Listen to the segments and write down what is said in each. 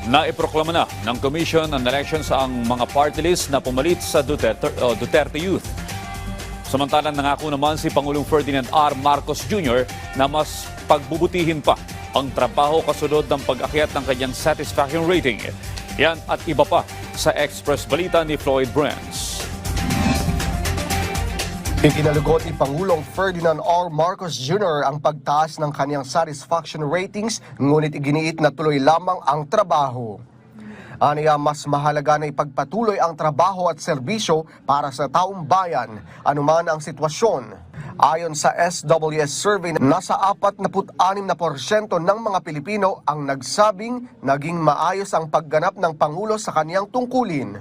Naiproklama na ng Commission on Elections ang mga party list na pumalit sa Duterte Youth. Samantalang nangako naman si Pangulong Ferdinand R. Marcos Jr. na mas pagbubutihin pa ang trabaho kasunod ng pag-akyat ng kanyang satisfaction rating. Yan at iba pa sa Express Balita ni Floyd Brands. Ikinalugot ni Pangulong Ferdinand R. Marcos Jr. ang pagtaas ng kanyang satisfaction ratings, ngunit iginiit na tuloy lamang ang trabaho. Aniya, mas mahalaga na ipagpatuloy ang trabaho at serbisyo para sa taong bayan, anuman ang sitwasyon. Ayon sa SWS survey, nasa 46% ng mga Pilipino ang nagsabing naging maayos ang pagganap ng Pangulo sa kaniyang tungkulin.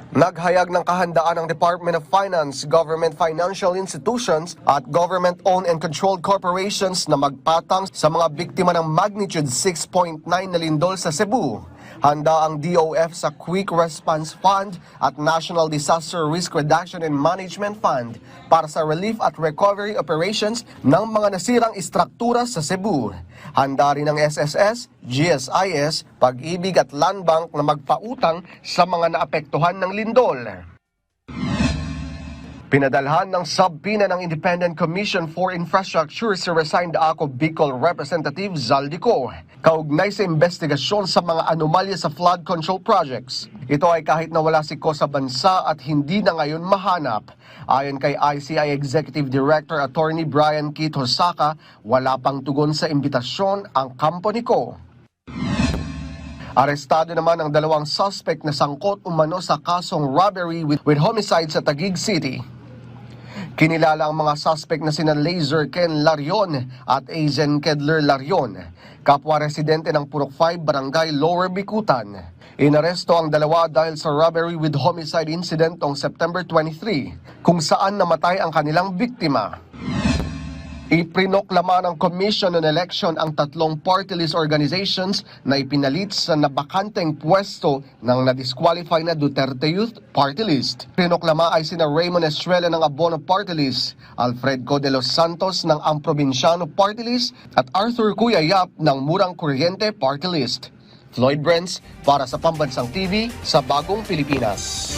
Naghayag ng kahandaan ng Department of Finance, government financial institutions at government-owned and controlled corporations na magpatang sa mga biktima ng magnitude 6.9 na lindol sa Cebu. Handa ang DOF sa Quick Response Fund at National Disaster Risk Reduction and Management Fund para sa relief at recovery operations ng mga nasirang istruktura sa Cebu. Handa rin ang SSS, GSIS, Pag-ibig at Land Bank na magpautang sa mga naapektuhan ng lindol. Pinadalhan ng subpina ng Independent Commission for Infrastructure si resigned ACO Bicol Representative Zaldico, kaugnay sa investigasyon sa mga anomalya sa flood control projects. Ito ay kahit na wala si Ko sa bansa at hindi na ngayon mahanap. Ayon kay ICI Executive Director Attorney Brian Keith Hosaka, wala pang tugon sa imbitasyon ang kampo ni Ko. Arestado naman ang dalawang suspect na sangkot umano sa kasong robbery with homicide sa Taguig City. Kinilala ang mga suspect na sina Laser Ken Larion at Aizen Kedler Larion, kapwa residente ng Purok 5, Barangay Lower Bikutan. Inaresto ang dalawa dahil sa robbery with homicide incident noong September 23, kung saan namatay ang kanilang biktima. Ipinoklama ng Commission on Election ang tatlong party list organizations na ipinalit sa nabakanteng pwesto ng na-disqualify na Duterte Youth Party List. Pinoklama ay sina Raymond Estrella ng Abono Party List, Alfred Co. de los Santos ng Ang Probinsyano Party List at Arthur Cuyayap ng Murang Kuryente Party List. Floyd Brands para sa Pambansang TV sa Bagong Pilipinas.